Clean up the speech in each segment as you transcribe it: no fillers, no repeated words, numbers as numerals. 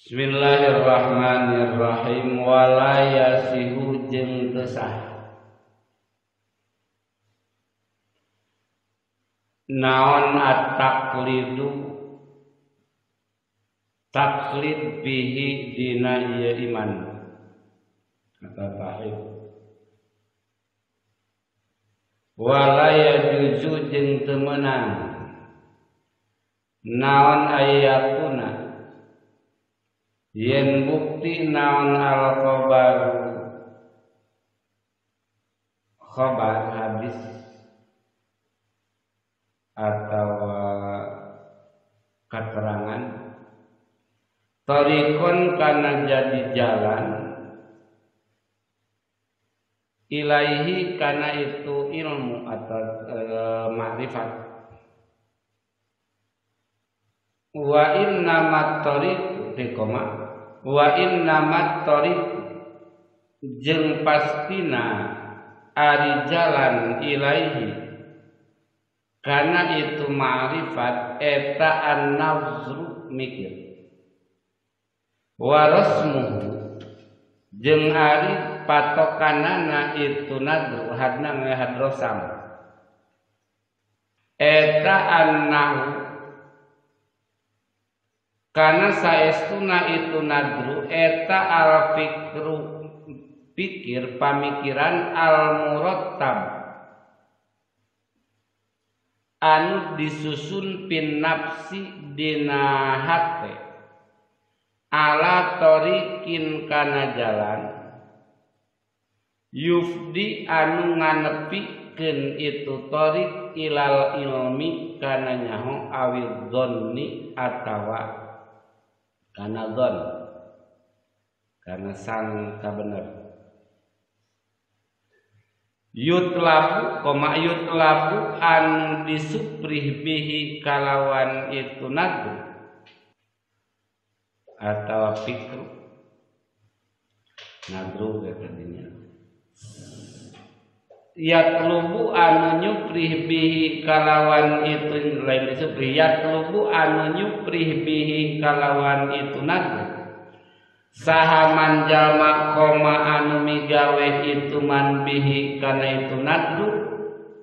Bismillahirrahmanirrahim. Wala yasihu jeung teu sah naon at-taqlidu taklid bihi dina ieu iman kata tahid. Wala yajuzu jeung teu meunang naon ayatuna yen bukti naon khobar hadis atau keterangan tarikon kana jadi jalan ilaihi kana itu ilmu atau ma'rifat. Wa innamat tariq dikoma wa innamat tariq jeung pastina ari jalan ilaihi kana itu ma'rifat eta an-nazru mikir wa rasmuhu jeung ari patokanana itu nadru hadna hadrosam eta annahu karena saestuna itu nadru eta al-fikru pikir pamikiran al-murattab anu disusun pin nafsi dina hate ala tariqin kana jalan yufdi anu nganepikeun itu tariq ilal ilmi kana nyaho awil dzanni atawa kana dzan kana sangka bener. Yutlabu anu disuprih bihi kalawan itu nadru atau fikru nadru katanya. Yatlubu anu nyuprih bihi kalawan itu lain disuprih. Yatlubu anu nyuprih bihi kalawan itu nadru sahaman jalma koma anu migawe itu man bihi kana itu nadru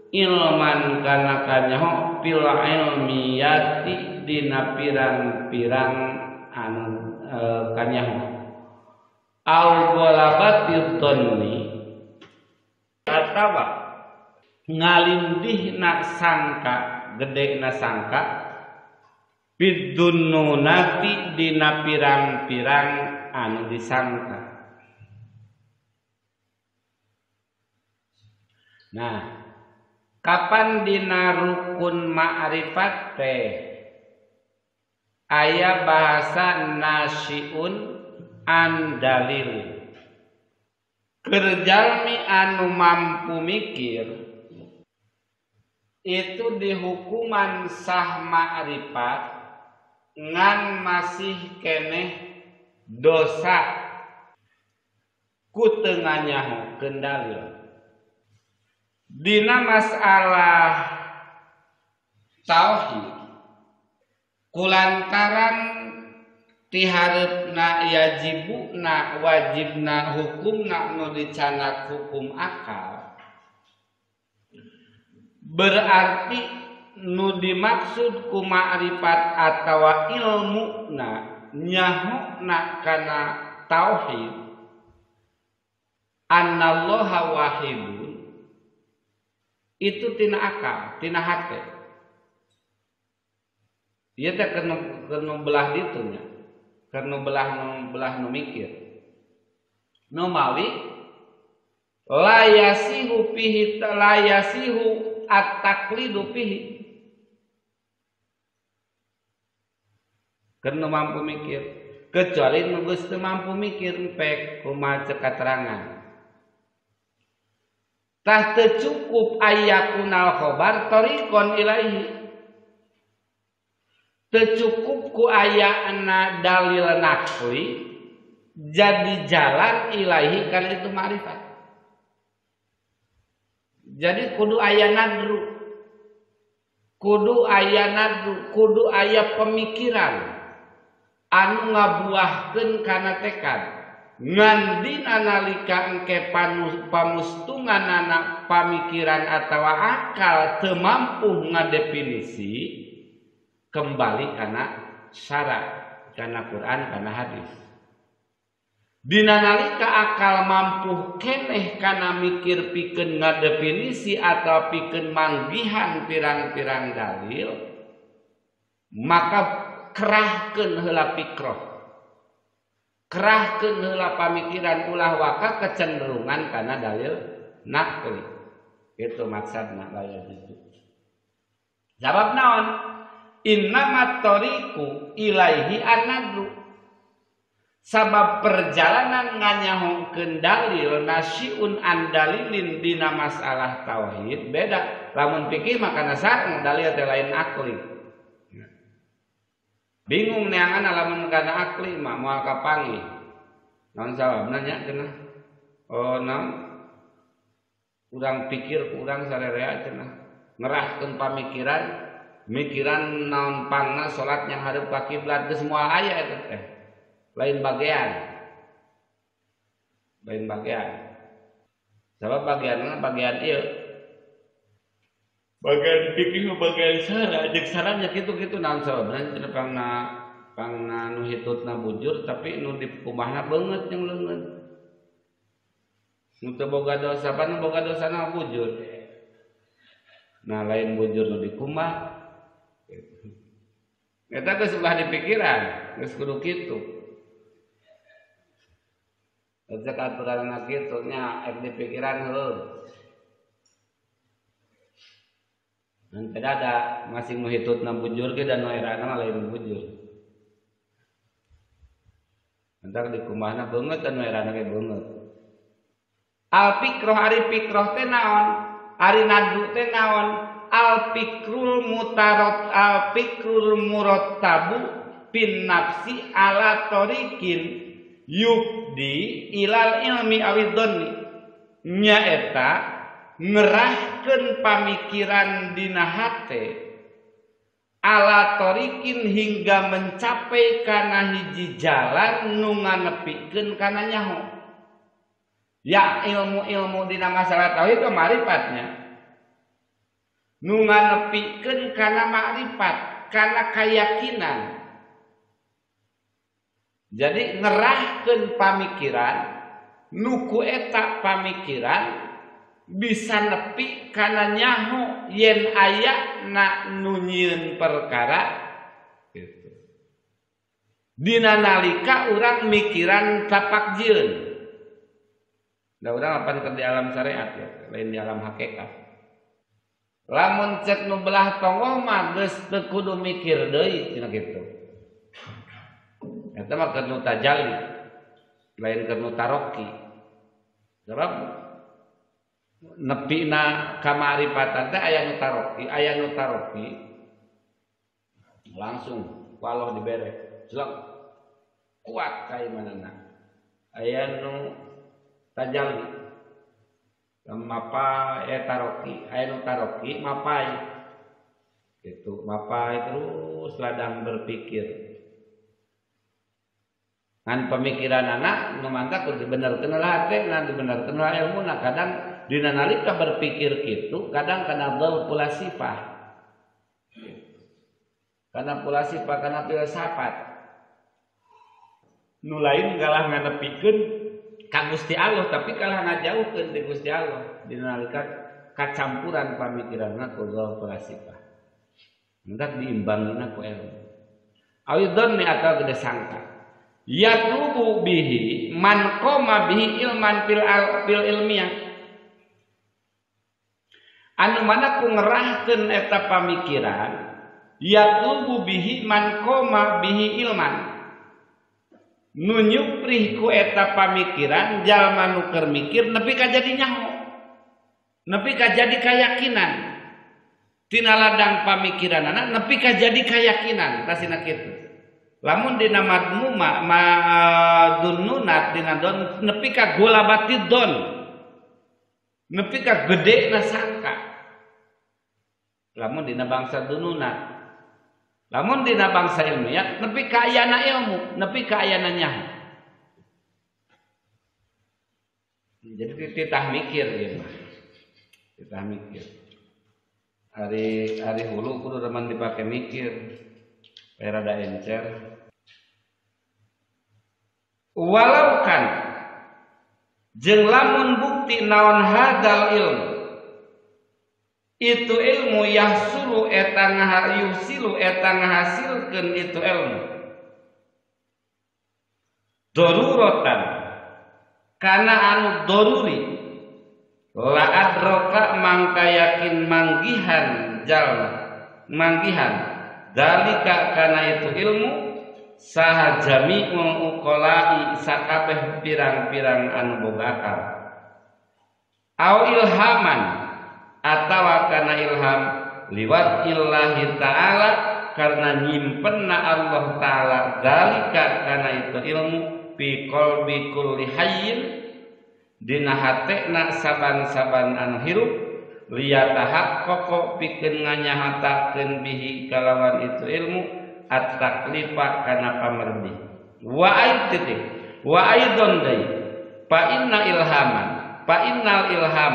ilman kana kanyaho fil ilmiyati dina pirang-pirang anu kanyaho au golabatid dhanni atawa ngalindihna sangka gedena sangka bidunnunati dina pirang-pirang anu disangka. Nah, kapan dina rukun ma'rifat teh aya bahasa nasyiun an dalil. Kerjalmi anu mampu mikir itu dihukuman sah ma'rifat ngan masih keneh dosa ku teu nganyahokeun dalil dina masalah tauhid kulantaran tihareupna yajibuna wajibna hukumna nu dicanak hukum akal berarti nu dimaksud ku ma'rifat atawa ilmuna nyahukna kana tauhid annallaha wahidun itu tina akal tina hate ieu teh keur belah ditunya keur belah nu mikir nu mawi layasihu fihi layasihu at-taqlidu fihi keur mampu mikir kecuali nu geus teu mampu mikir pek kumaha ceuk katerangan tah teu cukup ayakunal khobar tariqon ilaihi teu cukup ku ayana dalil nakli jadi jalan ilaihi kan itu ma'rifat. Jadi kudu aya nadru, kudu aya pemikiran anu ngabuahkeun kana tekad ngan dina nalika engke pamustungan anak pamikiran atawa akal teu mampu ngadefinisi kembali kana syara kana Quran kana hadis. Dina nalika akal mampu keneh kana mikir pikeun ngadefinisi atau pikeun manggihan pirang-pirang dalil, maka kerahkeun heula pikroh, kerahkeun heula pamikiran ulah waka kecenderungan kana dalil nakli. Itu maksudna aya itu. Jawab naon? Innamat tariqu ilaihi an-nadru. Sabab perjalanan nganyahokeun dalil nasiun an dalilin dina masalah tauhid beda. Lamun fikih mah kana sareng dalil teh lain akli. Bingung neangan lamun kana akli mah moal kapangi. Naon jawabna nya cenah? Oh naon? Urang pikir urang sarerea cenah. Ngerahkeun pamikiran, mikiran naon pangna salat yang hadap ka kiblat geus moal aya eta teh. Lain bagian sebab bagian ieu bagian fikih bagian syara jeung saranya kitu-kitu naon sababna cenah pangna nu hitutna bujur tapi nu dikumahna beungeut jeung leungeut nu teu boga dosa pan boga dosana bujur nah lain bujur nu dikumah eta geus ulah dipikiran geus kudu kitu. Ejak aturan anak gitu nya ek di pikiran heuh. Nanti ada masih muhitutna bujur ge dan noerana lain bujur. Entar di kumahna beungeut dan noerana ge beungeut. Al fikroh ari fikroh teh naon? Ari nadu teh naon? Al fikrul murattabu bin nafsi ala tariqin yukdi ilal ilmi awidoni nyaeta ngerahkeun pamikiran dina hate ala tariqin hingga mencapai kana hiji jalan nu nganepikeun kana nyaho ya ilmu-ilmu dina masalah tauhid ke ma'rifatnya nu nganepikeun kana ma'rifat kana keyakinan. Jadi ngerahkeun pamikiran nuku eta pamikiran bisa nepi kana nyaho yen aya na nu nyieun perkara gitu. Dina nalika urang mikiran tapak jieun. Da urang apan keur di alam syariat ya, lain di alam hakikat. Lamun cek nu belah tongoh mah geus teu kudu mikir deui cenah kitu. Eta mah keur nu tajalli lain keur nu taroki sabab nepina ka ma'rifatan teh aya nu taroki langsung Allah dibere jelek kuat ka imanana aya nu tajalli mapa taroki aya nu taroki mapai gitu mapai terus ladang berpikir ngan pemikiran anak nu mantap kudu dibenerkeun lah teh ngan dibenerkeun lah ilmuna kadang dina nalika berpikir kitu kadang kana pula sifat kana pula sifat kana filsafat nu lain kalah nganepikeun ka Gusti Allah tapi kalah ngajauhkeun ti Gusti Allah dina nalika kacampuran pamikiranna ku pula sifat hendak diimbangina ku ilmu awidon ni atau gede sangka yatubu bihi man qoma bihi ilman fil ilmiah anu mana ku ngerahkeun eta pamikiran yatubu bihi man qoma bihi ilman nu nyuprih ku eta pamikiran jalma nu keur mikir nepi ka jadi nyaho nepi ka jadi keyakinan tina ladang pamikiranna nepi ka jadi keyakinan tasina kitu. Lamun dina madmuma madununat dina don nepi ka gulabatid don nepi ka gedena sangka lamun dina bangsa dununat Lamun dina bangsa ilmiah nepi ka ayana ilmu, nepi ka ayana nyaho. Jadi titah mikir ya mah. Titah mikir. Hari hulu kudu reman dipake mikir. Rada encer. Walau kan jeung lamun bukti naon hadal ilmu itu ilmu yahsulu eta yusilu eta ngahasilkeun itu ilmu daruratan kana anu daruri la adroka mangka yakin manggihan jalma manggihan dalika kana itu ilmu saha jami'ul uqala'i sakabeh pirang-pirang anu boga akal au ilhaman atawa kana ilham liwat illahi ta'ala karena nyimpenna Allah ta'ala dalika kana itu ilmu fi qalbi kulli hayyin dina hatena saban-saban anu hirup liyatahaqqaqo pikeun nganyahatakeun bihi kalawan itu ilmu at-taklifa kana pamerdi wa aititik wa aidon dai fa inna ilhaman fa innal ilham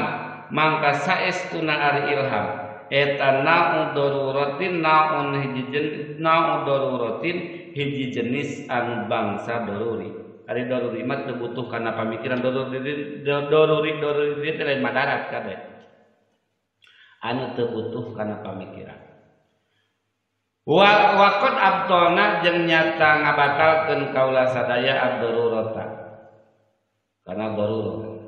mangka saestuna ari ilham eta na'u daruratin na'un hiji jenis anu bangsa daruri ari daruri mah teu butuh kana pamikiran daruri teh lain madarat kabeh anu teu butuh kana pamikiran. Waqad abtolna jeung nyata ngabatalkeun kaula sadaya ad-darurata kana darurat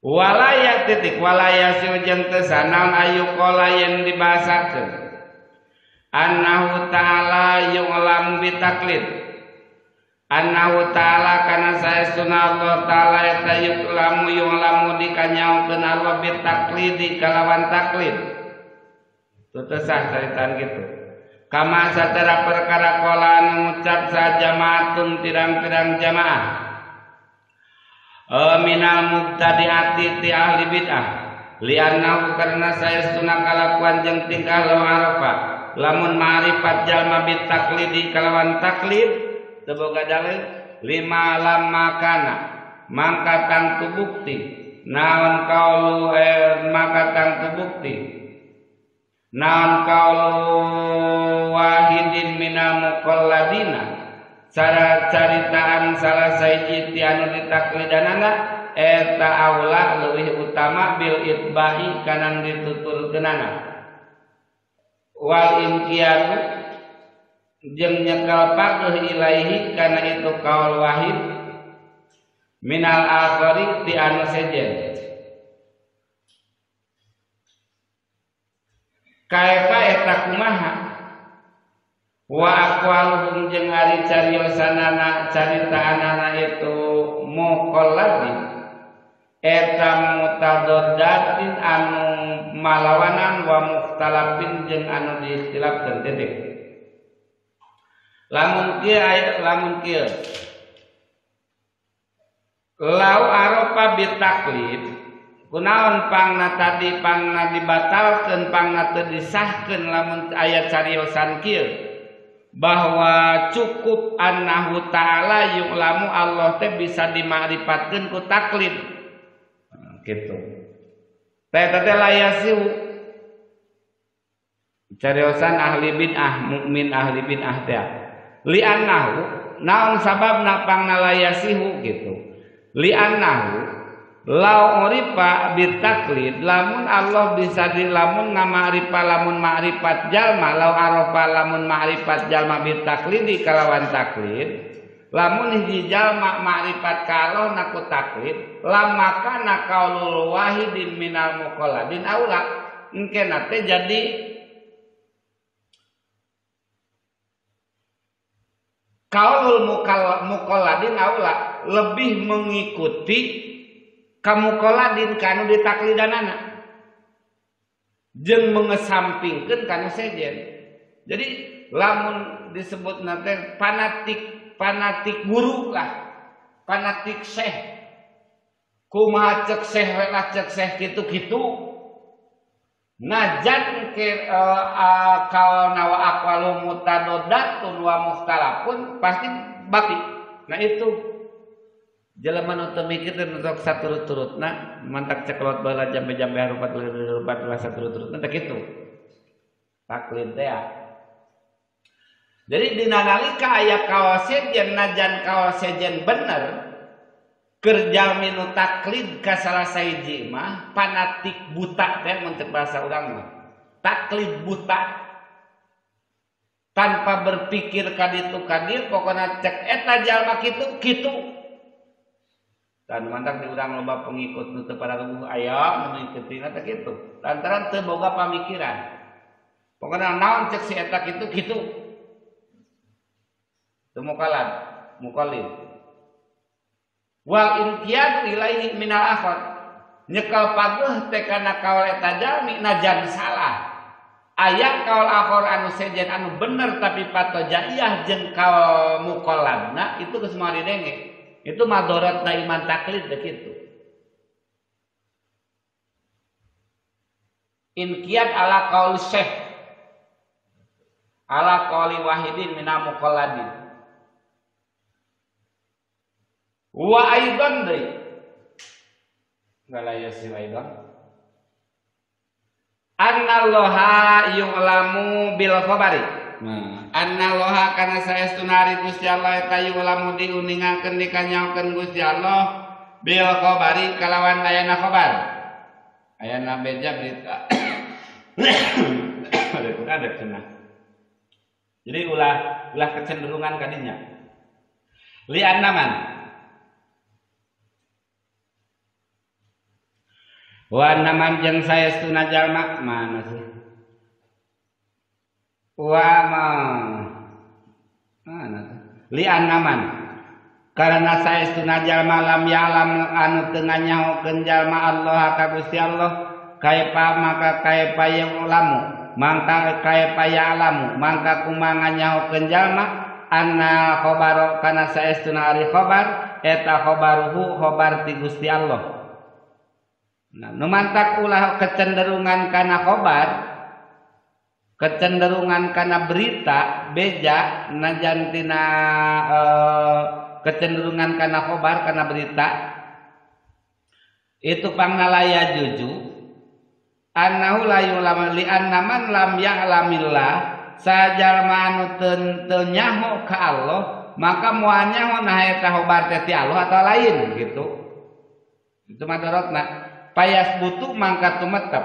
walaya titik walaya jeung teu sanaon ayu qala yen dibahasakeun annahu ta'ala yu'lam bitaklid annahu ta'ala kana saestuna Allah ta'ala eta yu'lamu dikanyaokeun Allah bitaklidi kalawan taklid tutesah caritaan gitu kama satara perkara qala ngucap sajamaatun pirang-pirang jamaah minal mubtadi'ati ti ahli bid'ah li'annahu karna saestuna kalakuan jeung tingkah law arafa lamun ma'rifat jalma bit taklidi kalawan taklid teu boga dalil lima lam makana mangka tangtu bukti naon qaulu maka tangtu bukti naon qaulu wahidin minal muqalladina cara caritaan salah sahiji ti anu ditaklidanana eta aula leuwih utama bil itbahi kana dituturkeunana wal inqiyadu jeung nyekal pageuh ilaihi kana itu qaul wahid minal akhari ti anu sejen kaifa eta kumaha wa aqwaluhum jeung ari cariosanana caritaanana itu muqalladin eta mutadaddatin anu malawanan wa mukhtalafin jeung anu diikhtilafkeun titik lamun kieu lau aropa bitaklid kunaon pangna tadi pangna dibatalkeun pangna teu disahkeun lamun aya cariosan kieu bahwa cukup annahu ta'ala yu'lamu Allah teh bisa dima'rifatkeun ku taklid gitu teh layasiu cariosan ahli bid'ah mukmin ahli bid'ah teh li annahu naon sababna pangna layasihu gitu li annahu lau urifa bitaklid lamun Allah bisa lamun ngama'rifa lamun ma'rifat jalma lau arafa lamun ma'rifat jalma bitaklidi kalawan taklid lamun hiji jalma ma'rifat kalau naku taklid lamaka naqaulul wahidin minal muqalladin aula engkena teh jadi qaulul muqalladin aula lebih mengikuti kamu koladin kanu ditaklidanana jeung mengesampingkeun kanu sejen jadi lamun disebut nate fanatik guru lah fanatik syekh kumaha cek syekh lah cek syekh kitu-kitu najan ke kalau nawa aqwalu mutadodatun wa mukhtalafun pasti bati. Nah itu jelema nu teu mikir untuk saturut-turutna mantak ceklot bala jambe-jambe harupat saturut-turutna teh kitu. Taklid teh. Jadi dina nalika aya kawasejen najan kawasejen bener keur jalmi nu taklid ka salah sahiji mah fanatik buta teh mun bahasa urang mah. Taklid buta tanpa berpikir ka ditu ka dieu pokona cek eta jalma kitu. Dan mantak di urang loba pengikut nu teu pararuh aya nu ngikutina teh kitu. Lantaran teu boga pamikiran. Pokona naon cek si eta kitu. Teu mukalib. Wal inqiyad ilaihi minal akhir nyekel pageuh teh kana kaul eta jalmi najan salah aya kaul akhir anu sejen anu bener tapi patojaiyah jeung kaul muqallabna itu geus moal didenge itu madharatna iman taklid teh kitu inqiyad ala qaul syekh ala qauli wahidin minal muqalladin wa aidan deui galaya si aidan annallaha yu'lamu bil khabari nah annallaha kana saestuna ari Gusti Allah eta yu'lamu diuningakeun dikanyaokeun Gusti Allah bil khabari kalawan ayana khabar ayana beja berita ada cenah jadi ulah kecenderungan kadinya li annaman wa naman jeung saestuna jalma mana sih wa mana li annaman karena saestuna jalma lam ya'lam anu teu nganyahokeun jalma Allah ka Gusti Allah kaifa maka kaifa ya'lamu mangka kaifa ya'lamu mangka kumaha nganyahokeun jalma anna khabaro kana saestuna ari khabar eta khabaruhu khabar ti Gusti Allah. Nah, numantak ulah kecenderungan kana khobar, kecenderungan kana berita, beja najan tina kecenderungan kana khobar kana berita itu pangnalaya juju annahu la yulama li annaman lam ya'lamillah sajalma anu teu nyaho ka Allah maka moal nyaho nah eta khobar teh ti Allah atau lain gitu. Itu madaratna payas butuh mangka tumetep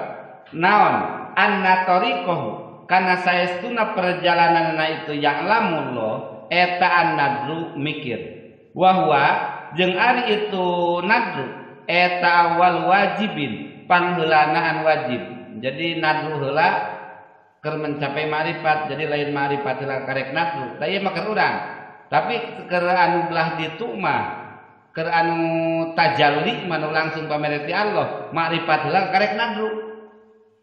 naon anna tariqahu kana saestuna perjalananna itu ya'lamullah eta an-nadru mikir wa huwa jeung ari itu nadru eta awal wajibin pangheulana an wajib jadi nadru heula keur mencapai marifat jadi lain marifat heula karek nadru da ieu mah keur urang tapi keur anu belah ditu mah keur anu tajalli manu langsung pamerti Allah makrifat heula karek nadru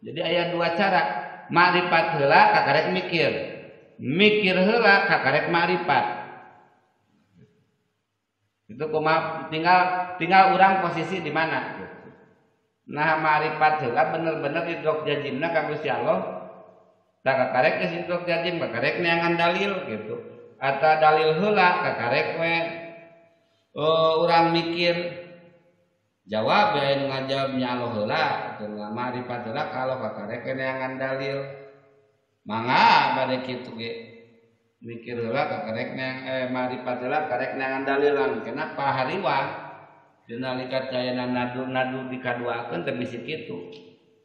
jadi aya dua cara makrifat heula ka karek mikir heula ka karek makrifat itu kumaha tinggal urang posisi di mana nah makrifat heula bener-bener idrok jajimna ka Gusti Allah da ka karek geus idrok jajim ka karek neangan dalil gitu atawa dalil heula ka karek we orang mikir jawab ya ngajawabnya Allah heula atuh marifat heula kalau kakarek neangan dalil mangga bade kitu ge mikir heula kakarek neang marifat heula karek neangan dalilan kenapa hariwa dina nalika cayana nadu dikaduakeun teh bisi kitu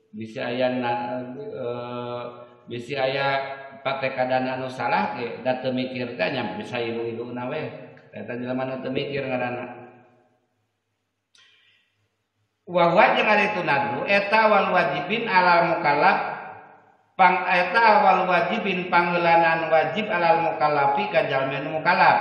bisi aya bisi aya pake kadana anu salah ge da teu mikir teh nya bisa ilu-iluna we eta jelema nu teu mikir ngaranna wa huwa jeung ari itu nadru eta wal wajibin alal mukallaf pang eta wal wajibin panggeulanan wajib alal mukallafi ka jalmi nu mukallaf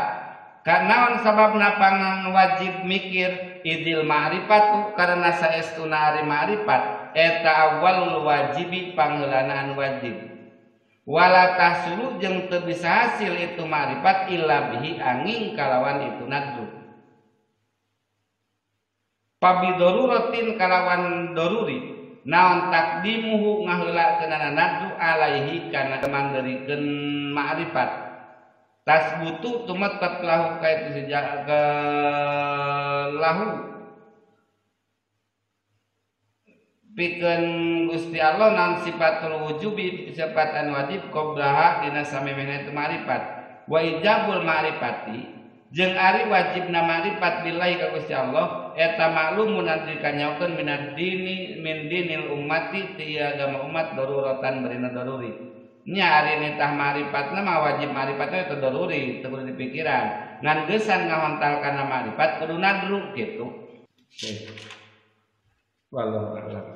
kanaon sababna pangan wajib mikir idil ma'rifatu karena saestuna ari ma'rifat eta awal wajibi panggeulanan wajib wala tahsulu jeung teu bisa hasil itu ma'rifat illa bihi angin kalawan itu nadru pabi daruratin kalawan daruri naon takdimuhu ngaheulakeunana nadu alaihi kana manderikeun ma'rifat tasbutu tumetep lahu kaitu sejak ke lahu pikeun Gusti Allah naon sifatul wujubi sifatan wajib qablaha dina samemehna itu ma'rifat wa ijabul ma'rifati jeung ari wajibna ma'rifat billahi ka Gusti Allah eta maklumun antri kanyaokeun minad dini min dinil ummati ti agama umat daruratan berina daruri nya ari nitah ma'rifatna mah wajib ma'rifatna eta daruri teu kudu dipikiran ngan geusan ngahontal kana ma'rifat kudu nadru kitu. Wallahu a'lam.